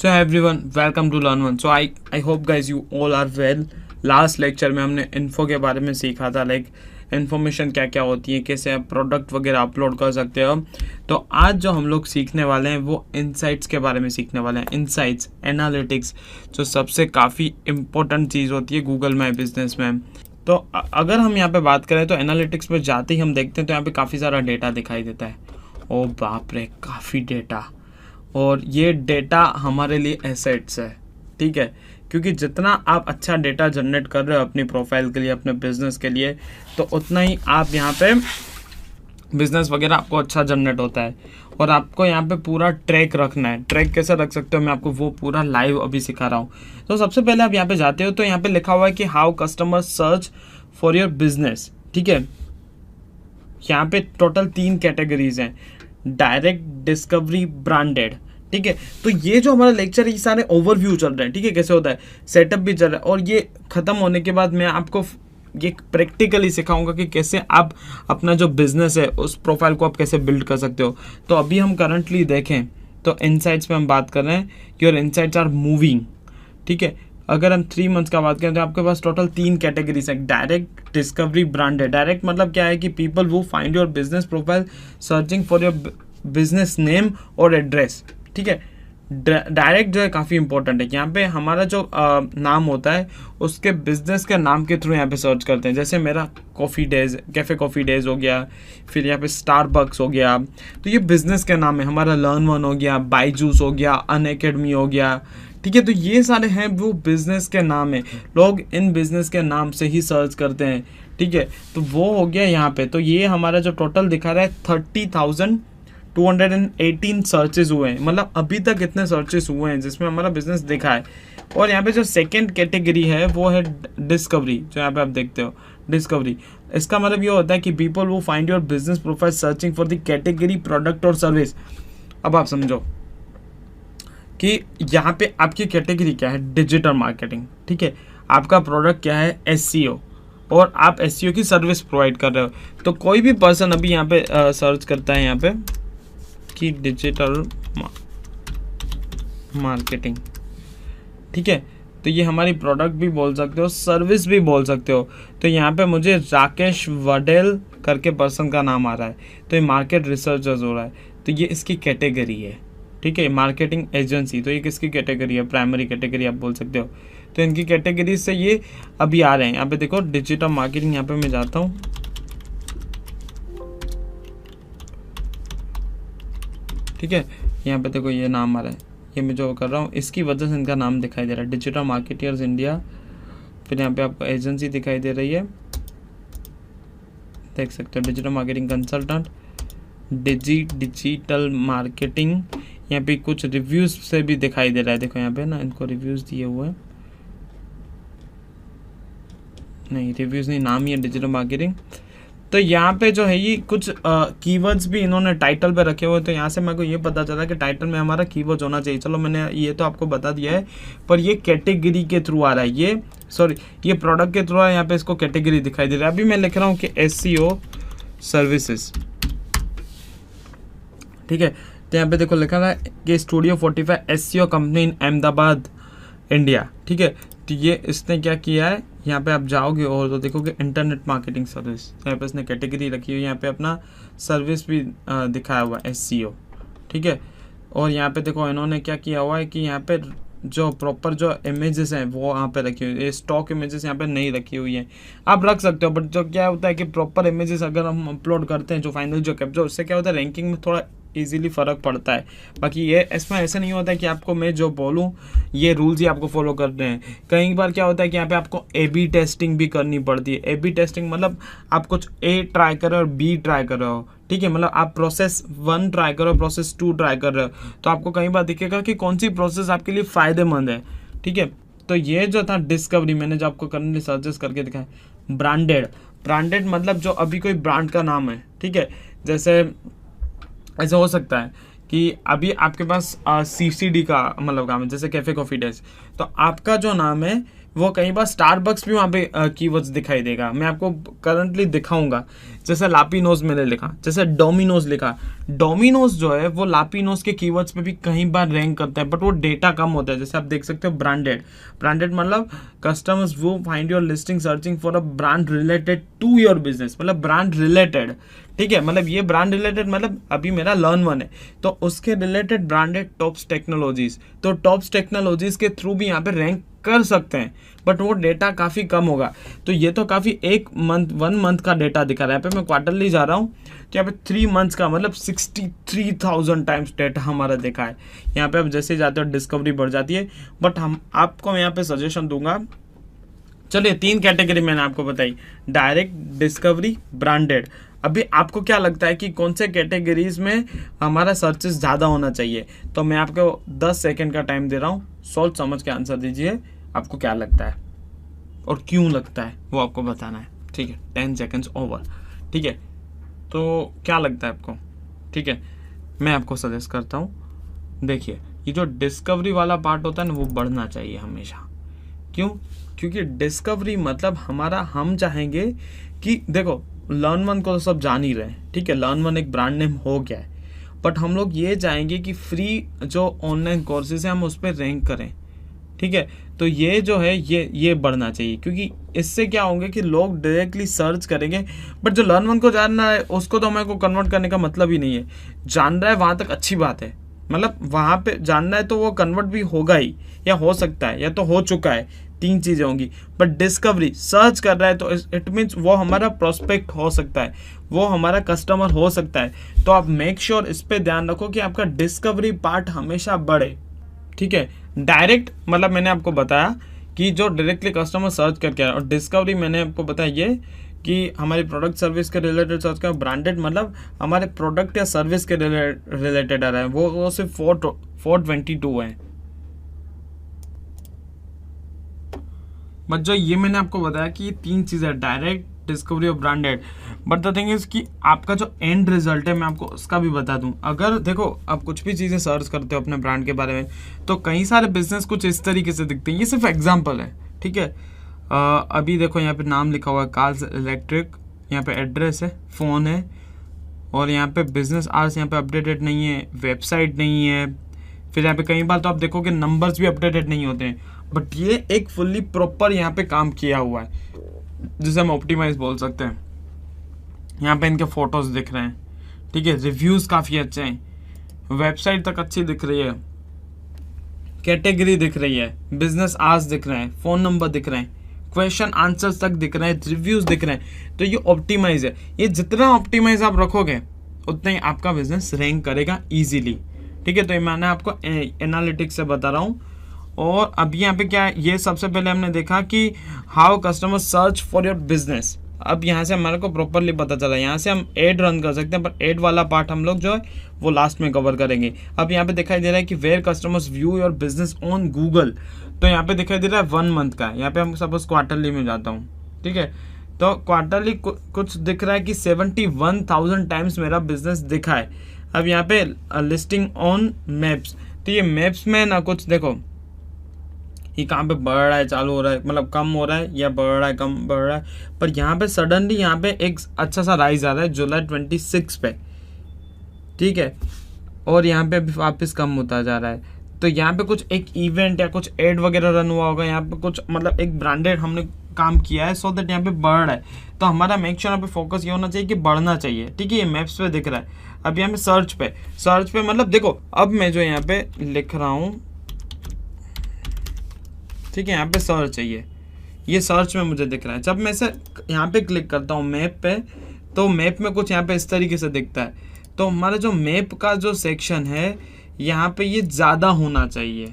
So everyone, welcome to Learn One. So I hope guys you all are well. Last lecture में हमने info के बारे में सीखा था, लाइक इन्फॉर्मेशन क्या क्या होती है, कैसे आप प्रोडक्ट वगैरह अपलोड कर सकते हो। तो आज जो हम लोग सीखने वाले हैं वो इनसाइट्स के बारे में सीखने वाले हैं। इनसाइट्स, एनालिटिक्स, जो सबसे काफ़ी इम्पोर्टेंट चीज़ होती है गूगल माई बिजनेस में। तो अगर हम यहाँ पे बात करें तो एनालिटिक्स पे जाते ही हम देखते हैं तो यहाँ पे काफ़ी सारा डेटा दिखाई देता है। ओ बाप रे, काफ़ी डेटा। और ये डेटा हमारे लिए एसेट्स है, ठीक है, क्योंकि जितना आप अच्छा डेटा जनरेट कर रहे हो अपनी प्रोफाइल के लिए, अपने बिजनेस के लिए, तो उतना ही आप यहाँ पे बिजनेस वगैरह आपको अच्छा जनरेट होता है। और आपको यहाँ पे पूरा ट्रैक रखना है। ट्रैक कैसे रख सकते हो, मैं आपको वो पूरा लाइव अभी सिखा रहा हूँ। तो सबसे पहले आप यहाँ पे जाते हो तो यहाँ पे लिखा हुआ है कि how customer search for your business, ठीक है। यहाँ पे टोटल 3 कैटेगरीज हैं, डायरेक्ट, डिस्कवरी, ब्रांडेड, ठीक है। तो ये जो हमारा लेक्चर है ये सारे ओवरव्यू चल रहे हैं, ठीक है, कैसे होता है, सेटअप भी चल रहा है। और ये खत्म होने के बाद मैं आपको ये प्रैक्टिकली सिखाऊंगा कि कैसे आप अपना जो बिजनेस है उस प्रोफाइल को आप कैसे बिल्ड कर सकते हो। तो अभी हम करंटली देखें तो इनसाइट्स पे हम बात कर रहे हैं, योर इनसाइट्स आर मूविंग, ठीक है। अगर हम 3 मंथ्स का बात करें तो आपके पास टोटल 3 कैटेगरीज है, डायरेक्ट, डिस्कवरी, ब्रांडेड। डायरेक्ट मतलब क्या है कि पीपल वो find your business profile searching for your business name और एड्रेस, ठीक है। डायरेक्ट जो है काफ़ी इंपॉर्टेंट है। यहाँ पे हमारा जो नाम होता है उसके बिजनेस के नाम के थ्रू यहाँ पे सर्च करते हैं। जैसे मेरा coffee days, cafe coffee days हो गया, फिर यहाँ पे स्टारबक्स हो गया, तो ये बिजनेस के नाम है। हमारा लर्न वन हो गया, बाईजूस हो गया, अनअकैडमी हो गया, ठीक है। तो ये सारे हैं वो बिजनेस के नाम है, लोग इन बिजनेस के नाम से ही सर्च करते हैं, ठीक है। तो वो हो गया यहाँ पे। तो ये हमारा जो टोटल दिखा रहा है 30,218 सर्चेज हुए हैं, मतलब अभी तक इतने सर्चेस हुए हैं जिसमें हमारा बिजनेस दिखा है। और यहाँ पे जो सेकंड कैटेगरी है वो है डिस्कवरी, जो यहाँ पे आप देखते हो डिस्कवरी। इसका मतलब ये होता है कि पीपल वो find your business profile searching for the category, product और सर्विस। अब आप समझो कि यहाँ पे आपकी कैटेगरी क्या है, डिजिटल मार्केटिंग, ठीक है। आपका प्रोडक्ट क्या है, SEO, और आप SEO की सर्विस प्रोवाइड कर रहे हो। तो कोई भी पर्सन अभी यहाँ पे सर्च करता है यहाँ पे कि डिजिटल मार्केटिंग, ठीक है, तो ये हमारी प्रोडक्ट भी बोल सकते हो, सर्विस भी बोल सकते हो। तो यहाँ पे मुझे राकेश वडेल करके पर्सन का नाम आ रहा है, तो ये मार्केट रिसर्चर्स हो रहा है, तो ये इसकी कैटेगरी है, ठीक है। मार्केटिंग एजेंसी, तो ये किसकी कैटेगरी है, प्राइमरी कैटेगरी आप बोल सकते हो। तो इनकी कैटेगरी से ये अभी आ रहे हैं। यहाँ पे देखो डिजिटल मार्केटिंग, यहाँ पे मैं जाता हूँ, ठीक है। यहाँ पे देखो ये नाम आ रहा है, ये मैं जो कर रहा हूँ इसकी वजह से इनका नाम दिखाई दे रहा है, डिजिटल मार्केटियर्स इंडिया। फिर यहाँ पे आपको एजेंसी दिखाई दे रही है, देख सकते हो, digital marketing consultant, digital marketing. यहाँ पे कुछ रिव्यूज से भी दिखाई दे रहा है, देखो यहाँ पे ना इनको रिव्यूज दिए हुए हैं, नहीं रिव्यूज नहीं, नाम ही है डिजिटल मार्केटिंग। तो यहाँ पे जो है ये कुछ कीवर्ड्स भी इन्होंने टाइटल पे रखे हुए। तो यहाँ से मेरे को ये पता चला कि टाइटल में हमारा कीवर्ड्स होना चाहिए। चलो मैंने ये तो आपको बता दिया है, पर ये कैटेगरी के थ्रू आ रहा है, ये ये प्रोडक्ट के थ्रू आ रहा है। यहाँ पे इसको कैटेगरी दिखाई दे रहा है। अभी मैं लिख रहा हूँ कि SEO सर्विसेज, ठीक है। तो यहाँ पे देखो लिखा है कि स्टूडियो 45 SEO कंपनी इन अहमदाबाद इंडिया, ठीक है। तो ये इसने क्या किया है, यहाँ पे आप जाओगे और तो देखोगे इंटरनेट मार्केटिंग सर्विस, यहाँ पे इसने कैटेगरी रखी हुई है, यहाँ पे अपना सर्विस भी दिखाया हुआ है SEO, ठीक है। और यहाँ पे देखो इन्होंने क्या किया हुआ है कि यहाँ पे जो प्रॉपर जो इमेजेस हैं वो यहाँ पे रखी हुई है। स्टॉक इमेजेस यहाँ पे नहीं रखी हुई है, आप रख सकते हो, बट जो क्या होता है कि प्रॉपर इमेजेस अगर हम अपलोड करते हैं, जो फाइनल जो कैप्चर, उससे क्या होता है रैंकिंग में थोड़ा इजीली फ़र्क पड़ता है। बाकी ये इसमें ऐसा नहीं होता है कि आपको मैं जो बोलूँ ये रूल्स ही आपको फॉलो करने हैं। कई बार क्या होता है कि यहाँ पे आपको AB टेस्टिंग भी करनी पड़ती है। AB टेस्टिंग मतलब आप कुछ A ट्राई कर रहे हो और B ट्राई कर रहे हो, ठीक है। मतलब आप प्रोसेस 1 ट्राई कर रहे हो, प्रोसेस 2 ट्राई कर रहे हो, तो आपको कई बार दिखेगा कि कौन सी प्रोसेस आपके लिए फ़ायदेमंद है, ठीक है। तो ये जो था डिस्कवरी, मैंने जो आपको करंटली सर्चेस करके दिखाया। ब्रांडेड मतलब जो अभी कोई ब्रांड का नाम है, ठीक है। जैसे ऐसा हो सकता है कि अभी आपके पास CCD का मतलब काम है, जैसे कैफ़े कॉफ़ी डेज, तो आपका जो नाम है वो कई बार स्टारबक्स भी वहाँ पे कीवर्ड्स दिखाई देगा। मैं आपको करंटली दिखाऊंगा। जैसे लापिनोज मैंने लिखा, जैसे डोमिनोज लिखा, डोमिनोज जो है वो लापिनोज के कीवर्ड्स पे भी कई बार रैंक करता है, बट वो डेटा कम होता है। जैसे आप देख सकते हो ब्रांडेड, ब्रांडेड मतलब कस्टमर्स वो find your listing searching for a brand related to your business, मतलब ब्रांड रिलेटेड। ठीक है, मतलब ये ब्रांड रिलेटेड मतलब अभी मेरा लर्न वन है तो उसके रिलेटेड ब्रांडेड टॉप्स टेक्नोलॉजीज, तो टॉप्स टेक्नोलॉजीज के थ्रू भी यहाँ पे रैंक कर सकते हैं, बट वो डेटा काफ़ी कम होगा। तो ये तो काफ़ी एक मंथ 1 मंथ का डेटा दिखा रहा है। यहाँ पे मैं क्वार्टरली जा रहा हूँ तो यहाँ पे 3 मंथ्स का मतलब 63,000 टाइम्स डेटा हमारा देखा है। यहाँ पे अब जैसे जाते हो डिस्कवरी बढ़ जाती है, बट हम आपको यहाँ पे सजेशन दूंगा। चलिए 3 कैटेगरी मैंने आपको बताई, डायरेक्ट, डिस्कवरी, ब्रांडेड। अभी आपको क्या लगता है कि कौन से कैटेगरीज में हमारा सर्चेस ज़्यादा होना चाहिए? तो मैं आपको 10 सेकेंड का टाइम दे रहा हूँ, सोच समझ के आंसर दीजिए। आपको क्या लगता है और क्यों लगता है वो आपको बताना है। ठीक है, 10 सेकेंड्स ओवर। ठीक है, तो क्या लगता है आपको? ठीक है, मैं आपको सजेस्ट करता हूँ, देखिए ये जो डिस्कवरी वाला पार्ट होता है ना वो बढ़ना चाहिए हमेशा। क्यों? क्योंकि डिस्कवरी मतलब हमारा, हम चाहेंगे कि देखो लर्न वन को तो सब जान ही रहे हैं। ठीक है, लर्न वन एक ब्रांड नेम हो गया है, बट हम लोग ये चाहेंगे कि फ्री जो ऑनलाइन कोर्सेज है हम उस पर रैंक करें। ठीक है, तो ये जो है ये बढ़ना चाहिए, क्योंकि इससे क्या होंगे कि लोग डायरेक्टली सर्च करेंगे। बट जो लर्न वन को जानना है उसको तो हमें को कन्वर्ट करने का मतलब ही नहीं है। जान रहा है वहाँ तक अच्छी बात है, मतलब वहाँ पे जानना है तो वो कन्वर्ट भी होगा ही, या हो सकता है या तो हो चुका है, 3 चीज़ें होंगी। बट डिस्कवरी सर्च कर रहा है तो इट मीन्स वो हमारा प्रोस्पेक्ट हो सकता है, वो हमारा कस्टमर हो सकता है। तो आप मेक श्योर इस पे ध्यान रखो कि आपका डिस्कवरी पार्ट हमेशा बढ़े। ठीक है, डायरेक्ट मतलब मैंने आपको बताया कि जो डायरेक्टली कस्टमर सर्च करके आ रहा है, और डिस्कवरी मैंने आपको बताया ये कि हमारी प्रोडक्ट सर्विस के रिलेटेड सर्च कर। ब्रांडेड मतलब हमारे प्रोडक्ट या सर्विस के रिलेटेड आ रहा है, वो सिर्फ 422 है। बट जो ये मैंने आपको बताया कि ये 3 चीज़ें, डायरेक्ट, डिस्कवरी और branded. But the thing is कि आपका जो एंड रिजल्ट है मैं आपको उसका भी बता दूं। अगर देखो आप कुछ भी चीज़ें सर्च करते हो अपने ब्रांड के बारे में तो कई सारे बिजनेस कुछ इस तरीके से दिखते हैं। ये सिर्फ एग्जाम्पल है। ठीक है, अभी देखो यहाँ पे नाम लिखा हुआ है कार्स इलेक्ट्रिक, यहाँ पे एड्रेस है, फ़ोन है, और यहाँ पे बिजनेस आवर्स यहाँ पे अपडेटेड नहीं है, वेबसाइट नहीं है। फिर यहाँ पे कई बार तो आप देखो कि नंबर्स भी अपडेटेड नहीं होते हैं, बट ये एक फुल्ली प्रॉपर यहाँ पे काम किया हुआ है जिसे हम ऑप्टिमाइज बोल सकते हैं। यहाँ पे इनके फोटोज दिख रहे हैं। ठीक है, रिव्यूज काफ़ी अच्छे हैं, वेबसाइट तक अच्छी दिख रही है, कैटेगरी दिख रही है, बिजनेस आवर्स दिख रहे हैं, फ़ोन नंबर दिख रहे हैं, क्वेश्चन आंसर्स तक दिख रहे हैं, रिव्यूज दिख रहे हैं। तो ये ऑप्टिमाइज है। ये जितना ऑप्टिमाइज आप रखोगे उतना ही आपका बिजनेस रैंक करेगा इजीली। ठीक है, तो ये मैंने आपको एनालिटिक्स से बता रहा हूँ। और अभी यहाँ पे क्या है, ये सबसे पहले हमने देखा कि how customer search for your business. अब यहाँ से हमारे को प्रॉपरली पता चला, यहाँ से हम एड रन कर सकते हैं, पर एड वाला पार्ट हम लोग जो है वो लास्ट में कवर करेंगे। अब यहाँ पे दिखाई दे रहा है कि where customers view your business on Google, तो यहाँ पे दिखाई दे रहा है 1 मंथ का। यहाँ पे हम सपोज क्वार्टरली में जाता हूँ। ठीक है, तो क्वार्टरली कुछ दिख रहा है कि 71,000 टाइम्स मेरा बिजनेस दिखा है। अब यहाँ पे लिस्टिंग ऑन मैप्स, तो ये मैप्स में ना कुछ देखो ये कहाँ पे बढ़ रहा है, चालू हो रहा है, मतलब कम हो रहा है या बढ़ रहा है, कम बढ़ रहा है। पर यहाँ पे सडनली यहाँ पे एक अच्छा सा राइज आ रहा है जुलाई 26 पे। ठीक है, और यहाँ पे वापस कम होता जा रहा है। तो यहाँ पे कुछ एक इवेंट या कुछ एड वगैरह रन हुआ होगा, यहाँ पे कुछ मतलब एक ब्रांडेड हमने काम किया है, सो दैट यहाँ पे बढ़ रहा है। तो हमारा मेक श्योर यहाँ पे फोकस ये होना चाहिए कि बढ़ना चाहिए। ठीक है, ये मैप्स पे दिख रहा है। अब यहाँ पे सर्च पे मतलब देखो अब मैं जो यहाँ पे लिख रहा हूँ, ठीक है, यहाँ पे सर्च चाहिए, ये सर्च में मुझे दिख रहा है। जब मैं से यहाँ पे क्लिक करता हूँ मैप पे, तो मैप में कुछ यहाँ पे इस तरीके से दिखता है। तो हमारा जो मैप का जो सेक्शन है यहाँ पे ये ज़्यादा होना चाहिए।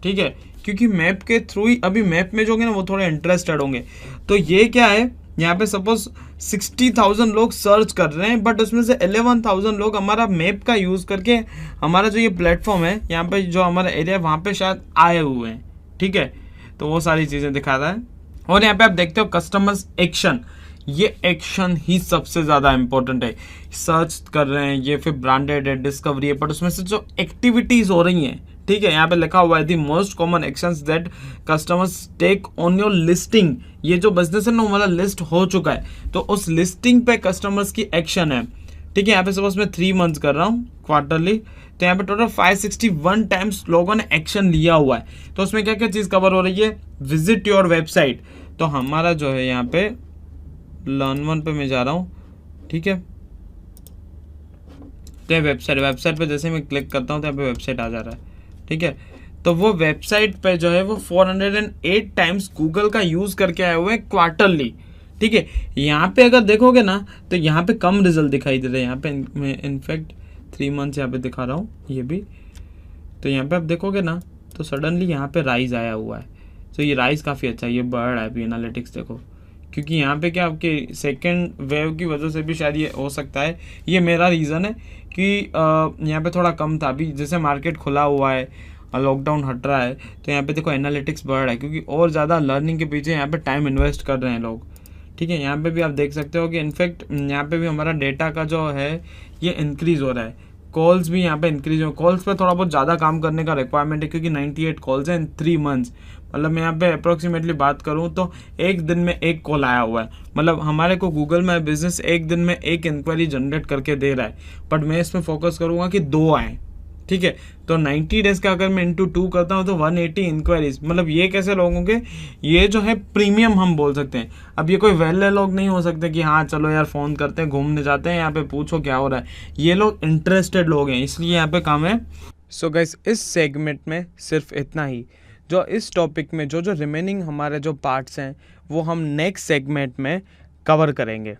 ठीक है, क्योंकि मैप के थ्रू ही अभी मैप में जो होंगे ना वो थोड़े इंटरेस्टेड होंगे। तो ये क्या है, यहाँ पे सपोज 60,000 लोग सर्च कर रहे हैं, बट उसमें से 11,000 लोग हमारा मैप का यूज़ करके हमारा जो ये प्लेटफॉर्म है यहाँ पे जो हमारा एरिया है वहाँ पे शायद आए हुए हैं। ठीक है, तो वो सारी चीज़ें दिखा रहा है। और यहाँ पे आप देखते हो कस्टमर्स एक्शन, ये एक्शन ही सबसे ज़्यादा इंपॉर्टेंट है। सर्च कर रहे हैं ये, फिर ब्रांडेड है, डिस्कवरी है, बट उसमें से जो एक्टिविटीज़ हो रही हैं, ठीक है, यहाँ पे लिखा हुआ है the most common actions that customers take on your listing. ये जो बिजनेस है ना, हमारा लिस्ट हो चुका है, तो उस लिस्टिंग पे कस्टमर्स की एक्शन है, ठीक है। यहाँ पे सपोज मैं 3 मंथ्स कर रहा हूँ क्वार्टरली, तो यहाँ पे टोटल 561 टाइम्स लोगों ने एक्शन लिया हुआ है। तो उसमें क्या क्या चीज़ कवर हो रही है, विजिट योर वेबसाइट। तो हमारा जो है यहाँ पे लर्न पे मैं जा रहा हूँ, ठीक है, तो वेबसाइट पे जैसे मैं क्लिक करता हूँ तो यहाँ पे वेबसाइट आ जा रहा है, ठीक है। तो वो वेबसाइट पे जो है वो 408 टाइम्स गूगल का यूज़ करके आए हुए हैं क्वार्टरली, ठीक है। यहाँ पे अगर देखोगे ना तो यहाँ पे कम रिजल्ट दिखाई दे रहे हैं। यहाँ पे मैं इनफैक्ट 3 मंथ्स यहाँ पे दिखा रहा हूँ ये भी, तो यहाँ पे आप देखोगे ना तो सडनली यहाँ पे राइज आया हुआ है। तो ये राइज काफ़ी अच्छा है, ये बढ़ है अभी एनालिटिक्स देखो, क्योंकि यहाँ पे क्या आपके सेकेंड वेव की वजह से भी शायद ये हो सकता है। ये मेरा रीज़न है कि यहाँ पे थोड़ा कम था, अभी जैसे मार्केट खुला हुआ है, लॉकडाउन हट रहा है, तो यहाँ पे देखो एनालिटिक्स बढ़ रहा है, क्योंकि और ज़्यादा लर्निंग के पीछे यहाँ पे टाइम इन्वेस्ट कर रहे हैं लोग, ठीक है। यहाँ पे भी आप देख सकते हो कि इनफैक्ट यहाँ पे भी हमारा डेटा का जो है ये इंक्रीज़ हो रहा है। कॉल्स भी यहाँ पे इंक्रीज हो, कॉल्स पे थोड़ा बहुत ज़्यादा काम करने का रिक्वायरमेंट है, क्योंकि 98 कॉल्स हैं इन 3 मंथ्स। मतलब मैं यहाँ पे अप्रोक्सीमेटली बात करूँ तो एक दिन में 1 कॉल आया हुआ है। मतलब हमारे को गूगल माई बिजनेस एक दिन में 1 इंक्वायरी जनरेट करके दे रहा है, बट मैं इसमें फोकस करूँगा कि 2 आए, ठीक है। तो 90 डेज का अगर मैं इंटू 2 करता हूँ तो 180 इंक्वायरीज। मतलब ये कैसे लोग होंगे, ये जो है प्रीमियम हम बोल सकते हैं। अब ये कोई वेले लोग नहीं हो सकते कि हाँ चलो यार फ़ोन करते हैं, घूमने जाते हैं, यहाँ पे पूछो क्या हो रहा है। ये लोग इंटरेस्टेड लोग हैं, इसलिए यहाँ पे काम है। सो गाइस, इस सेगमेंट में सिर्फ इतना ही। जो इस टॉपिक में जो रिमेनिंग हमारे जो पार्ट्स हैं वो हम नेक्स्ट सेगमेंट में कवर करेंगे।